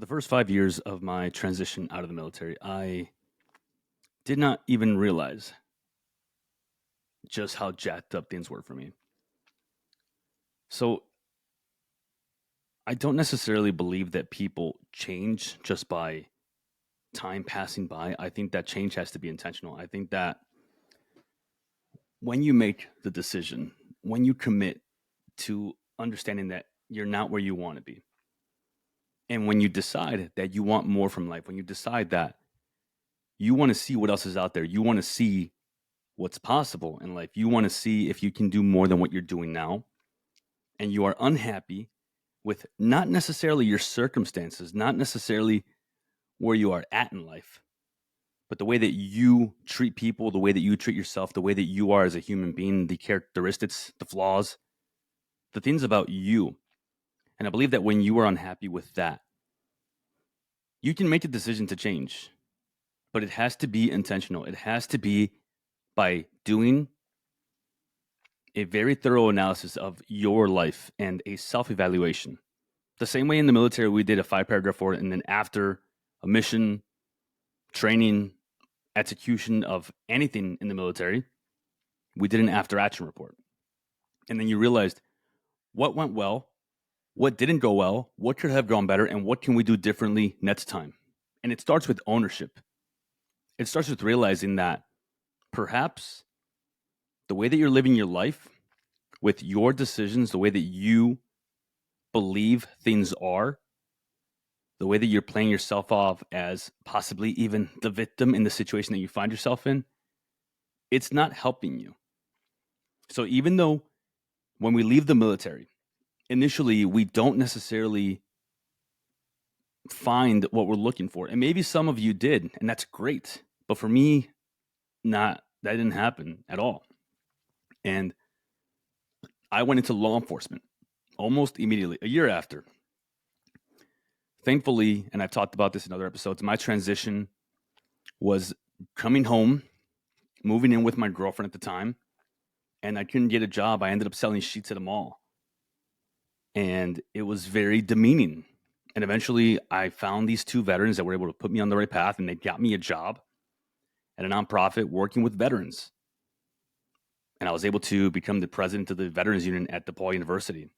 The first 5 years of my transition out of the military, I did not even realize just how jacked up things were for me. So I don't necessarily believe that people change just by time passing by. I think that change has to be intentional. I think that when you make the decision, when you commit to understanding that you're not where you want to be, and when you decide that you want more from life, when you decide that you want to see what else is out there, you want to see what's possible in life. You want to see if you can do more than what you're doing now. And you are unhappy with not necessarily your circumstances, not necessarily where you are at in life, but the way that you treat people, the way that you treat yourself, the way that you are as a human being, the characteristics, the flaws, the things about you. And I believe that when you are unhappy with that, you can make a decision to change, but it has to be intentional. It has to be by doing a very thorough analysis of your life and a self evaluation. The same way in the military, we did a 5 paragraph for it. And then after a mission, training, execution of anything in the military, we did an after action report. And then you realized what went well, what didn't go well, what could have gone better, and what can we do differently next time. And it starts with ownership. It starts with realizing that perhaps the way that you're living your life with your decisions, the way that you believe things are, the way that you're playing yourself off as possibly even the victim in the situation that you find yourself in, it's not helping you. So even though when we leave the military, initially we don't necessarily find what we're looking for. And maybe some of you did, and that's great. But for me, that didn't happen at all. And I went into law enforcement almost immediately, a year after. Thankfully, and I've talked about this in other episodes, my transition was coming home, moving in with my girlfriend at the time, and I couldn't get a job. I ended up selling sheets at a mall. And it was very demeaning. And eventually I found these two veterans that were able to put me on the right path, and they got me a job at a nonprofit working with veterans. And I was able to become the president of the Veterans Union at DePaul University.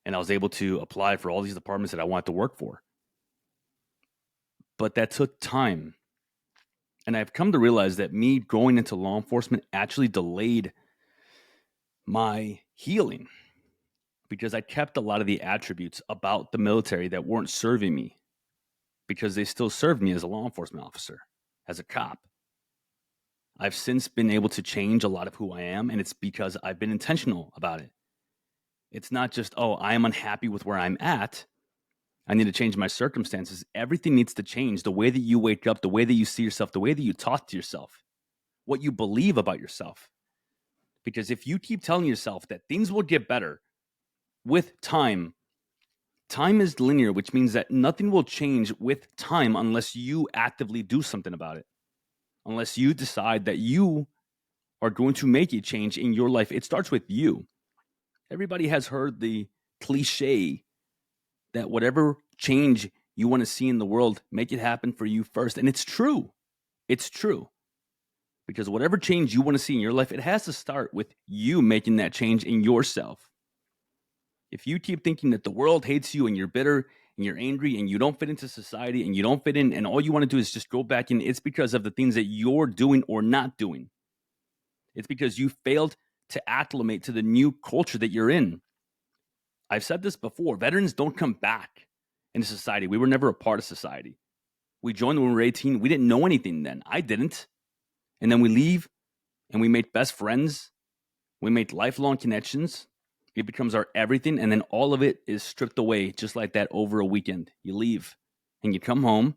And I was able to apply for all these departments that I wanted to work for. But that took time. And I've come to realize that me going into law enforcement actually delayed my healing because I kept a lot of the attributes about the military that weren't serving me because they still served me as a law enforcement officer, as a cop. I've since been able to change a lot of who I am, and it's because I've been intentional about it. It's not just, oh, I am unhappy with where I'm at. I need to change my circumstances. Everything needs to change. The way that you wake up, the way that you see yourself, the way that you talk to yourself, what you believe about yourself. Because if you keep telling yourself that things will get better with time, time is linear, which means that nothing will change with time unless you actively do something about it. Unless you decide that you are going to make a change in your life. It starts with you. Everybody has heard the cliche that whatever change you want to see in the world, make it happen for you first. And it's true. It's true. Because whatever change you want to see in your life, it has to start with you making that change in yourself. If you keep thinking that the world hates you and you're bitter and you're angry and you don't fit into society and you don't fit in and all you want to do is just go back in, it's because of the things that you're doing or not doing. It's because you failed to acclimate to the new culture that you're in. I've said this before. Veterans don't come back into society. We were never a part of society. We joined when we were 18. We didn't know anything then. I didn't. And then we leave and we make best friends. We make lifelong connections. It becomes our everything. And then all of it is stripped away just like that over a weekend. You leave and you come home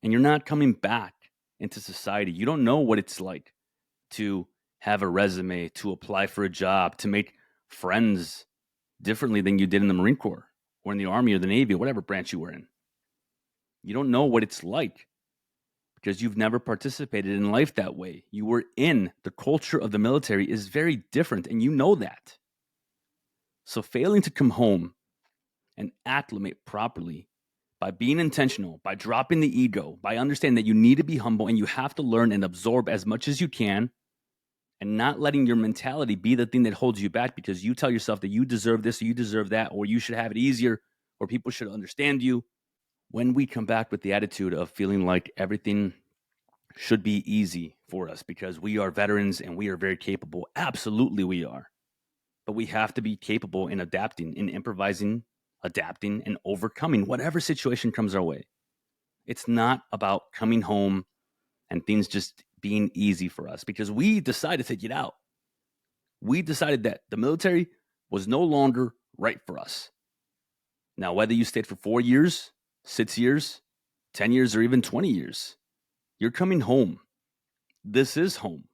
and you're not coming back into society. You don't know what it's like to have a resume, to apply for a job, to make friends differently than you did in the Marine Corps or in the Army or the Navy or whatever branch you were in. You don't know what it's like because you've never participated in life that way. You were in the culture of the military is very different, and you know that. So failing to come home and acclimate properly by being intentional, by dropping the ego, by understanding that you need to be humble and you have to learn and absorb as much as you can, and not letting your mentality be the thing that holds you back because you tell yourself that you deserve this or you deserve that, or you should have it easier, or people should understand you. When we come back with the attitude of feeling like everything should be easy for us because we are veterans and we are very capable, absolutely we are. But we have to be capable in adapting, in improvising, adapting, and overcoming whatever situation comes our way. It's not about coming home and things just being easy for us because we decided to get out. We decided that the military was no longer right for us. Now, whether you stayed for 4 years, 6 years, 10 years, or even 20 years, you're coming home. This is home.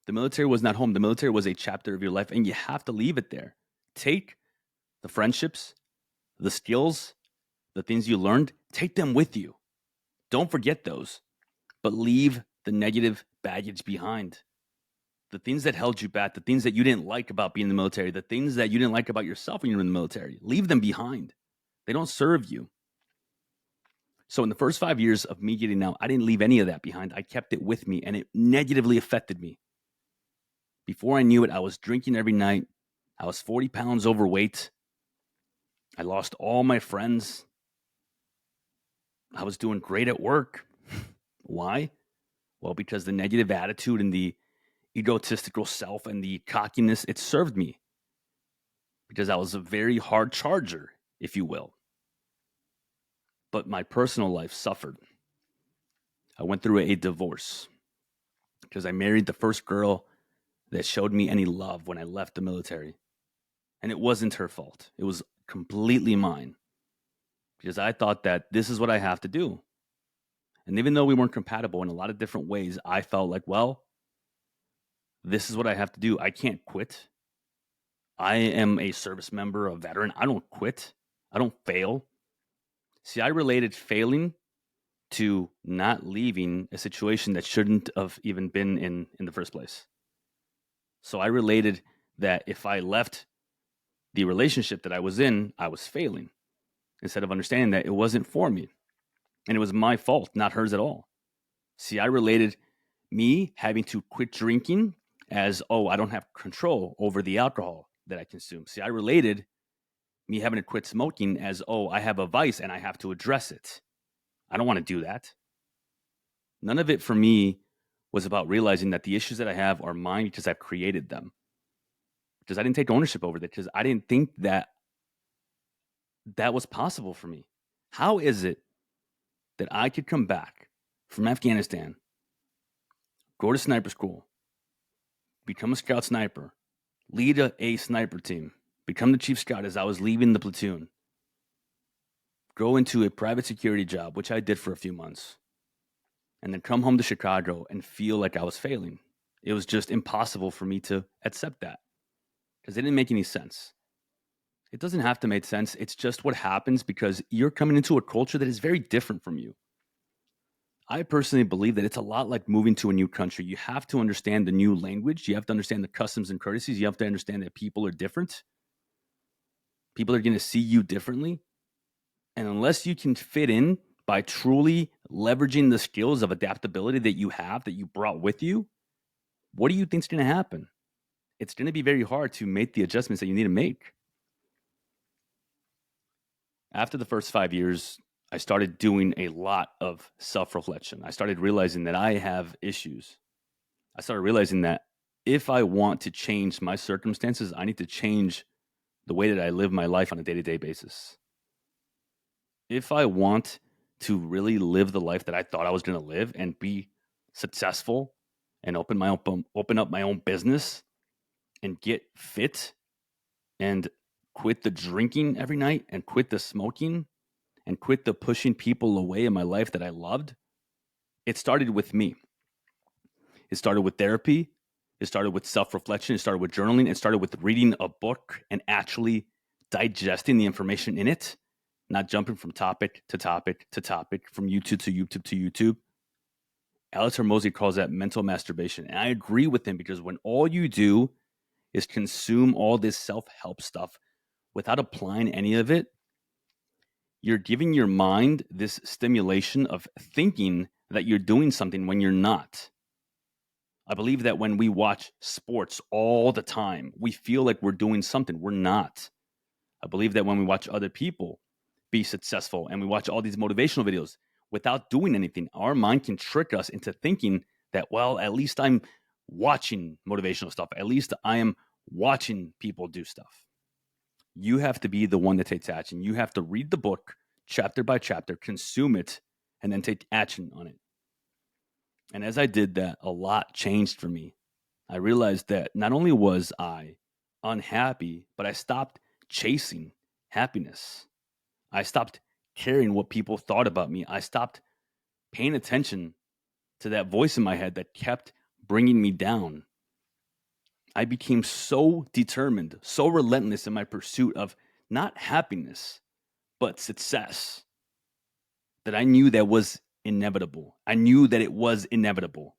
The military was not home. The military was a chapter of your life, and you have to leave it there. Take the friendships, the skills, the things you learned, take them with you. Don't forget those, but leave the negative baggage behind. The things that held you back, the things that you didn't like about being in the military, the things that you didn't like about yourself when you were in the military, leave them behind. They don't serve you. So in the first 5 years of me getting out, I didn't leave any of that behind. I kept it with me, and it negatively affected me. Before I knew it, I was drinking every night. I was 40 pounds overweight. I lost all my friends. I was doing great at work. Why? Well, because the negative attitude and the egotistical self and the cockiness, it served me. Because I was a very hard charger, if you will. But my personal life suffered. I went through a divorce because I married the first girl that showed me any love when I left the military. And it wasn't her fault. It was completely mine. Because I thought that this is what I have to do. And even though we weren't compatible in a lot of different ways, I felt like, well, this is what I have to do. I can't quit. I am a service member, a veteran. I don't quit. I don't fail. See, I related failing to not leaving a situation that shouldn't have even been in the first place. So I related that if I left the relationship that I was in, I was failing, instead of understanding that it wasn't for me. And it was my fault, not hers at all. See, I related me having to quit drinking as, oh, I don't have control over the alcohol that I consume. See, I related me having to quit smoking as, oh, I have a vice and I have to address it. I don't want to do that. None of it for me was about realizing that the issues that I have are mine because I've created them. Because I didn't take ownership over that, because I didn't think that that was possible for me. How is it that I could come back from Afghanistan, go to sniper school, become a scout sniper, lead a sniper team, become the chief scout as I was leaving the platoon, go into a private security job, which I did for a few months, and then come home to Chicago and feel like I was failing? It was just impossible for me to accept that because it didn't make any sense. It doesn't have to make sense. It's just what happens because you're coming into a culture that is very different from you. I personally believe that it's a lot like moving to a new country. You have to understand the new language. You have to understand the customs and courtesies. You have to understand that people are different. People are going to see you differently. And unless you can fit in by truly leveraging the skills of adaptability that you have, that you brought with you, what do you think is going to happen? It's going to be very hard to make the adjustments that you need to make. After the first 5 years, I started doing a lot of self-reflection. I started realizing that I have issues. I started realizing that if I want to change my circumstances, I need to change the way that I live my life on a day-to-day basis. If I want to really live the life that I thought I was going to live and be successful and open up my own business and get fit and quit the drinking every night and quit the smoking and quit the pushing people away in my life that I loved, it started with me. It started with therapy. It started with self-reflection. It started with journaling. It started with reading a book and actually digesting the information in it, not jumping from topic to topic to topic, from YouTube to YouTube to YouTube. Alex Hormozi calls that mental masturbation. And I agree with him, because when all you do is consume all this self-help stuff without applying any of it, You're giving your mind this stimulation of thinking that you're doing something when you're not. I believe that when we watch sports all the time, we feel like we're doing something. We're not. I believe that when we watch other people be successful and we watch all these motivational videos without doing anything, our mind can trick us into thinking that, well, at least I'm watching motivational stuff. At least I am watching people do stuff. You have to be the one that takes action. You have to read the book chapter by chapter, consume it, and then take action on it. And as I did that, a lot changed for me. I realized that not only was I unhappy, but I stopped chasing happiness. I stopped caring what people thought about me. I stopped paying attention to that voice in my head that kept bringing me down. I became so determined, so relentless in my pursuit of not happiness, but success, that I knew that was inevitable. I knew that it was inevitable.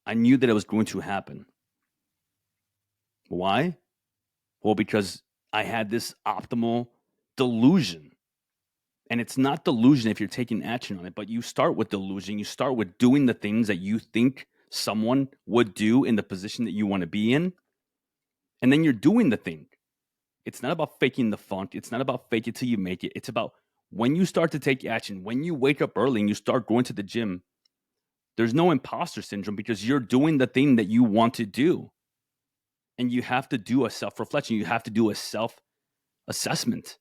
I knew that it was going to happen. Why? Well, because I had this optimal delusion. And it's not delusion if you're taking action on it, but you start with delusion. You start with doing the things that you think someone would do in the position that you want to be in. And then you're doing the thing. It's not about faking the funk. It's not about fake it till you make it. It's about when you start to take action, when you wake up early and you start going to the gym, there's no imposter syndrome because you're doing the thing that you want to do. And you have to do a self-reflection. You have to do a self-assessment.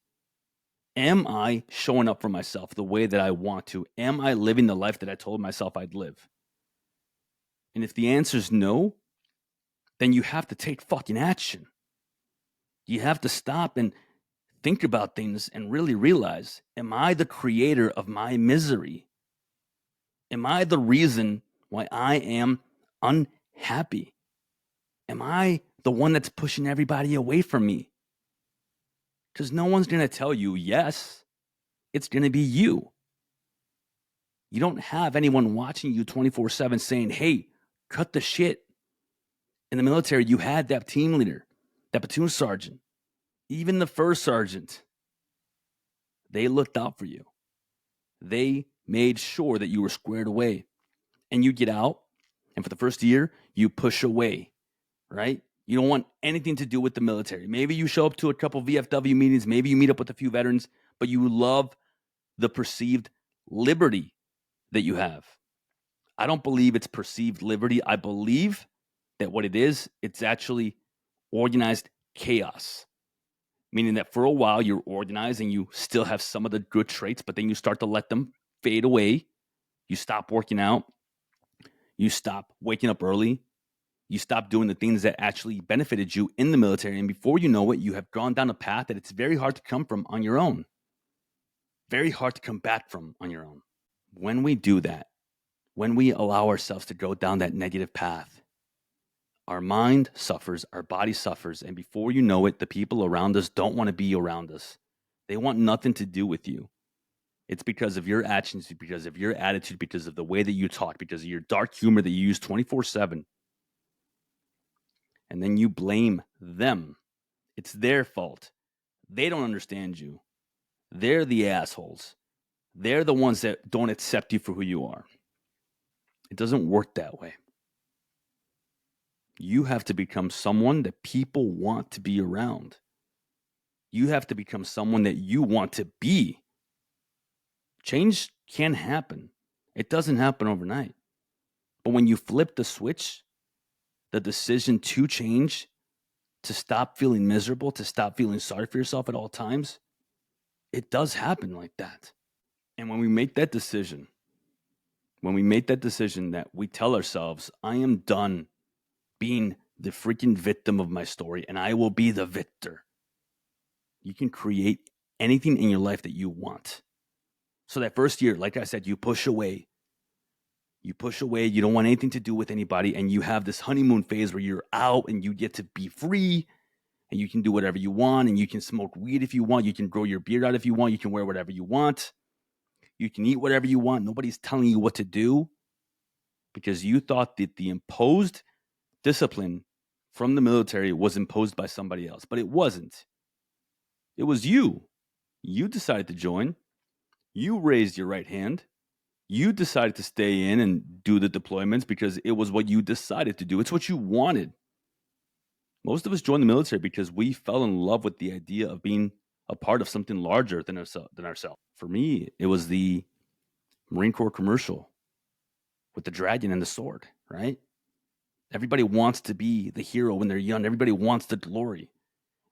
Am I showing up for myself the way that I want to? Am I living the life that I told myself I'd live? And if the answer is no, then you have to take fucking action. You have to stop and think about things and really realize, am I the creator of my misery? Am I the reason why I am unhappy? Am I the one that's pushing everybody away from me? Because no one's going to tell you yes. It's going to be you. You don't have anyone watching you 24/7 saying, hey, cut the shit. In the military, you had that team leader, that platoon sergeant, even the first sergeant. They looked out for you. They made sure that you were squared away. And you get out, and for the first year, you push away, right? You don't want anything to do with the military. Maybe you show up to a couple VFW meetings. Maybe you meet up with a few veterans, but you love the perceived liberty that you have. I don't believe it's perceived liberty. I believe that what it is, it's actually organized chaos. Meaning that for a while you're organized and you still have some of the good traits, but then you start to let them fade away. You stop working out. You stop waking up early. You stop doing the things that actually benefited you in the military. And before you know it, you have gone down a path that it's very hard to come from on your own. Very hard to come back from on your own. When we do that, when we allow ourselves to go down that negative path, our mind suffers, our body suffers, and before you know it, the people around us don't want to be around us. They want nothing to do with you. It's because of your actions, because of your attitude, because of the way that you talk, because of your dark humor that you use 24/7. And then you blame them. It's their fault. They don't understand you. They're the assholes. They're the ones that don't accept you for who you are. It doesn't work that way. You have to become someone that people want to be around. You have to become someone that you want to be. Change can happen. It doesn't happen overnight. But when you flip the switch, the decision to change, to stop feeling miserable, to stop feeling sorry for yourself at all times, it does happen like that. And when we make that decision, that we tell ourselves, I am done being the freaking victim of my story and I will be the victor. You can create anything in your life that you want. So that first year, like I said, you push away. You don't want anything to do with anybody, and you have this honeymoon phase where you're out and you get to be free and you can do whatever you want, and you can smoke weed if you want, you can grow your beard out if you want, you can wear whatever you want, you can eat whatever you want. Nobody's telling you what to do because you thought that the imposed discipline from the military was imposed by somebody else, but it wasn't. It was you. You decided to join. You raised your right hand. You decided to stay in and do the deployments because it was what you decided to do. It's what you wanted. Most of us joined the military because we fell in love with the idea of being a part of something larger than ourselves. For me, it was the Marine Corps commercial with the dragon and the sword, right? Everybody wants to be the hero when they're young. Everybody wants the glory.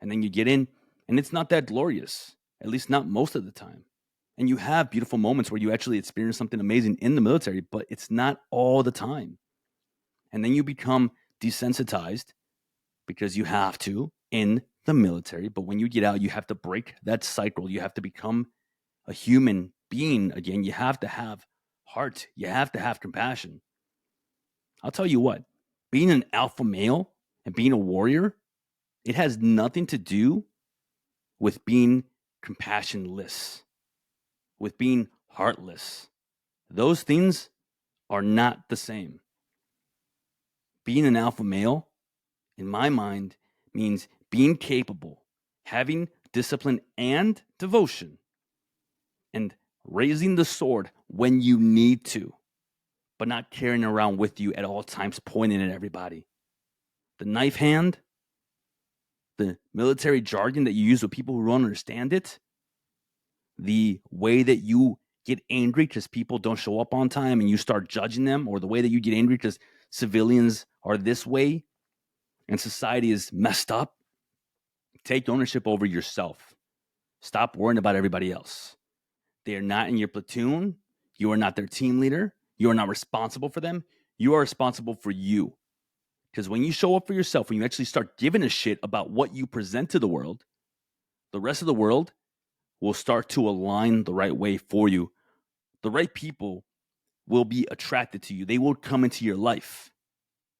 And then you get in, and it's not that glorious, at least not most of the time. And you have beautiful moments where you actually experience something amazing in the military, but it's not all the time. And then you become desensitized because you have to in the military. But when you get out, you have to break that cycle. You have to become a human being again. You have to have heart. You have to have compassion. I'll tell you what, being an alpha male and being a warrior, it has nothing to do with being compassionless, with being heartless. Those things are not the same. Being an alpha male, in my mind, means being capable, having discipline and devotion, and raising the sword when you need to, but not carrying around with you at all times, pointing at everybody. The knife hand, the military jargon that you use with people who don't understand it, the way that you get angry because people don't show up on time and you start judging them, or the way that you get angry because civilians are this way and society is messed up. Take ownership over yourself. Stop worrying about everybody else. They are not in your platoon. You are not their team leader. You are not responsible for them. You are responsible for you. Because when you show up for yourself, when you actually start giving a shit about what you present to the world, the rest of the world will start to align the right way for you. The right people will be attracted to you. They will come into your life.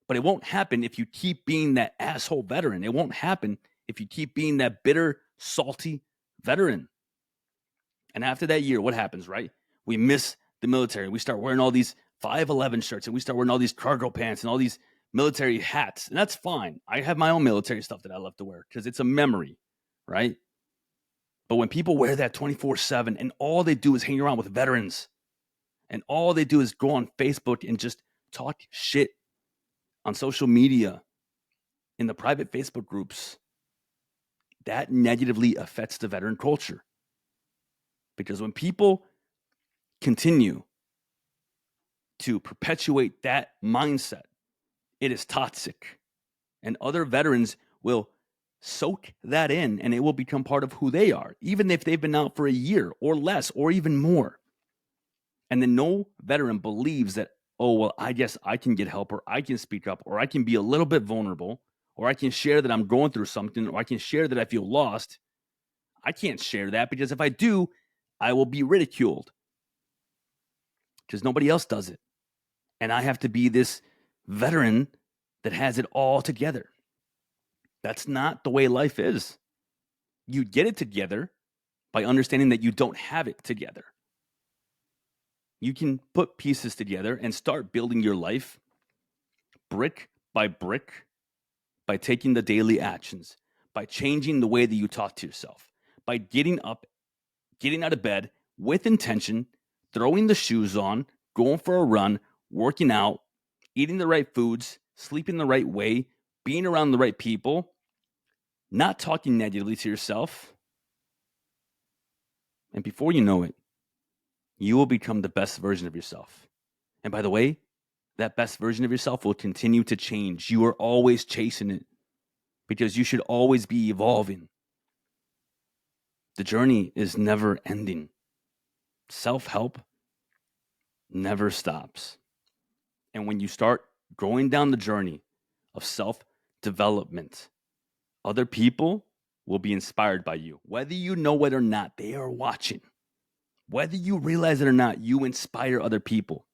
But it won't happen if you keep being that asshole veteran. It won't happen if you keep being that bitter, salty veteran. And after that year, what happens, right? We miss the military. We start wearing all these 511 shirts and we start wearing all these cargo pants and all these military hats. And that's fine. I have my own military stuff that I love to wear because it's a memory, right? But when people wear that 24/7 and all they do is hang around with veterans and all they do is go on Facebook and just talk shit on social media, in the private Facebook groups, that negatively affects the veteran culture. Because when people continue to perpetuate that mindset, it is toxic. And other veterans will soak that in and it will become part of who they are, even if they've been out for a year or less or even more. And then no veteran believes that, oh, well, I guess I can get help or I can speak up or I can be a little bit vulnerable or I can share that I'm going through something or I can share that I feel lost. I can't share that because if I do, I will be ridiculed because nobody else does it. And I have to be this veteran that has it all together. That's not the way life is. You get it together by understanding that you don't have it together. You can put pieces together and start building your life brick by taking the daily actions, by changing the way that you talk to yourself, by getting up, getting out of bed with intention, throwing the shoes on, going for a run, working out, eating the right foods, sleeping the right way, being around the right people, not talking negatively to yourself. And before you know it, you will become the best version of yourself. And by the way, that best version of yourself will continue to change. You are always chasing it because you should always be evolving. The journey is never ending. Self-help never stops. And when you start going down the journey of self-development, other people will be inspired by you. Whether you know it or not, they are watching. Whether you realize it or not, you inspire other people.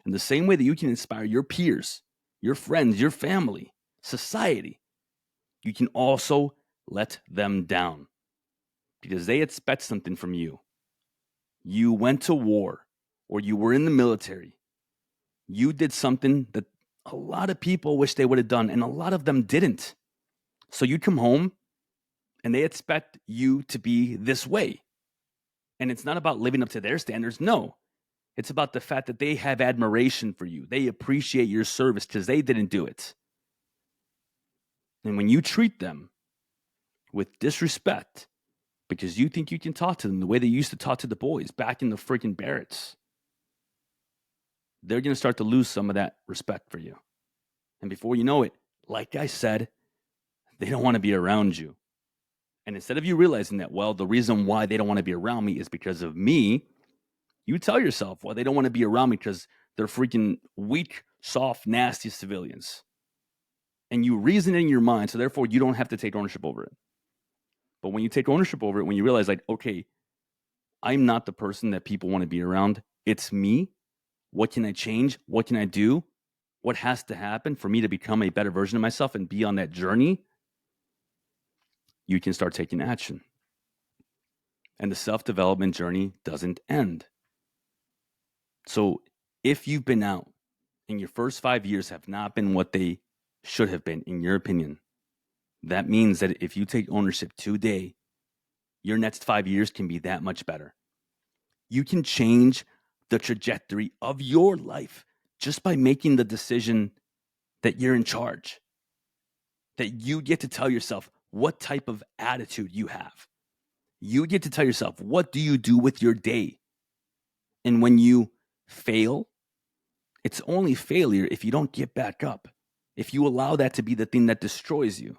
In the same way that you can inspire your peers, your friends, your family, society, you can also let them down because they expect something from you. You went to war or you were in the military. You did something that a lot of people wish they would have done, and a lot of them didn't. So you come home and they expect you to be this way. And it's not about living up to their standards. No, it's about the fact that they have admiration for you. They appreciate your service because they didn't do it. And when you treat them with disrespect because you think you can talk to them the way they used to talk to the boys back in the freaking barracks, they're going to start to lose some of that respect for you. And before you know it, like I said, they don't want to be around you. And instead of you realizing that, well, the reason why they don't want to be around me is because of me, you tell yourself, well, they don't want to be around me because they're freaking weak, soft, nasty civilians. And you reason it in your mind, so therefore you don't have to take ownership over it. But when you take ownership over it, when you realize, like, okay, I'm not the person that people want to be around. It's me. What can I change? What can I do? What has to happen for me to become a better version of myself and be on that journey? You can start taking action. And the self-development journey doesn't end. So if you've been out and your first 5 years have not been what they should have been, in your opinion, that means that if you take ownership today, your next 5 years can be that much better. You can change the trajectory of your life just by making the decision that you're in charge, that you get to tell yourself what type of attitude you have. You get to tell yourself, what do you do with your day? And when you fail, it's only failure if you don't get back up, if you allow that to be the thing that destroys you.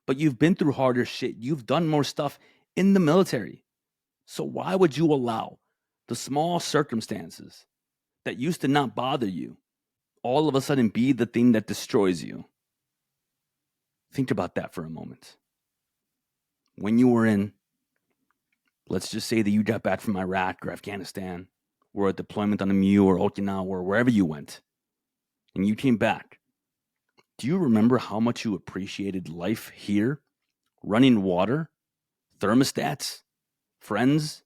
But you've been through harder shit. You've done more stuff in the military. So why would you allow the small circumstances that used to not bother you all of a sudden be the thing that destroys you? Think about that for a moment. When you were in, let's just say that you got back from Iraq or Afghanistan or a deployment on the MEU or Okinawa or wherever you went, and you came back, do you remember how much you appreciated life here? Running water, thermostats, friends,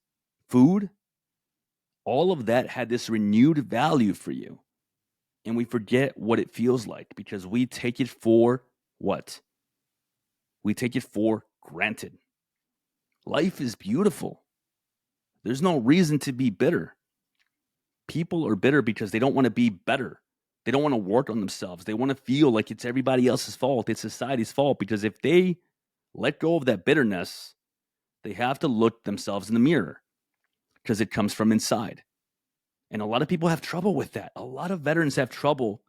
food? All of that had this renewed value for you. And we forget what it feels like because we take it for what? We take it for granted. Life is beautiful. There's no reason to be bitter. People are bitter because they don't want to be better. They don't want to work on themselves. They want to feel like it's everybody else's fault. It's society's fault. Because if they let go of that bitterness, they have to look themselves in the mirror because it comes from inside. And a lot of people have trouble with that. A lot of veterans have trouble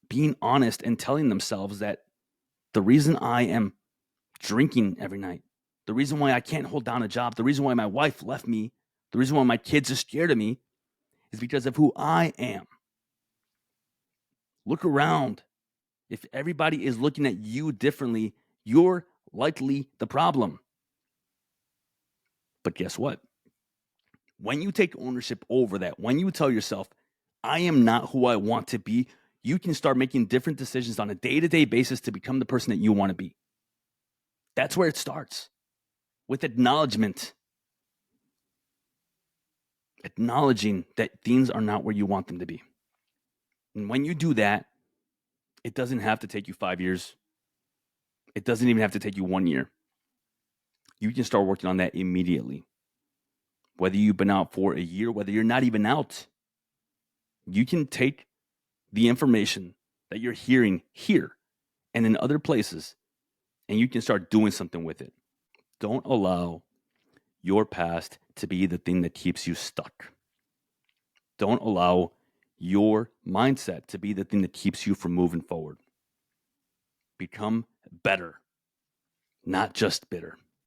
being honest and telling themselves that the reason I am drinking every night, the reason why I can't hold down a job, the reason why my wife left me, the reason why my kids are scared of me is because of who I am. Look around. If everybody is looking at you differently, you're likely the problem. But guess what? When you take ownership over that, when you tell yourself, I am not who I want to be, you can start making different decisions on a day-to-day basis to become the person that you want to be. That's where it starts, with acknowledgement. Acknowledging that things are not where you want them to be. And when you do that, it doesn't have to take you 5 years. It doesn't even have to take you 1 year. You can start working on that immediately. Whether you've been out for a year, whether you're not even out, you can take the information that you're hearing here and in other places, and you can start doing something with it. Don't allow your past to be the thing that keeps you stuck. Don't allow your mindset to be the thing that keeps you from moving forward. Become better, not just bitter.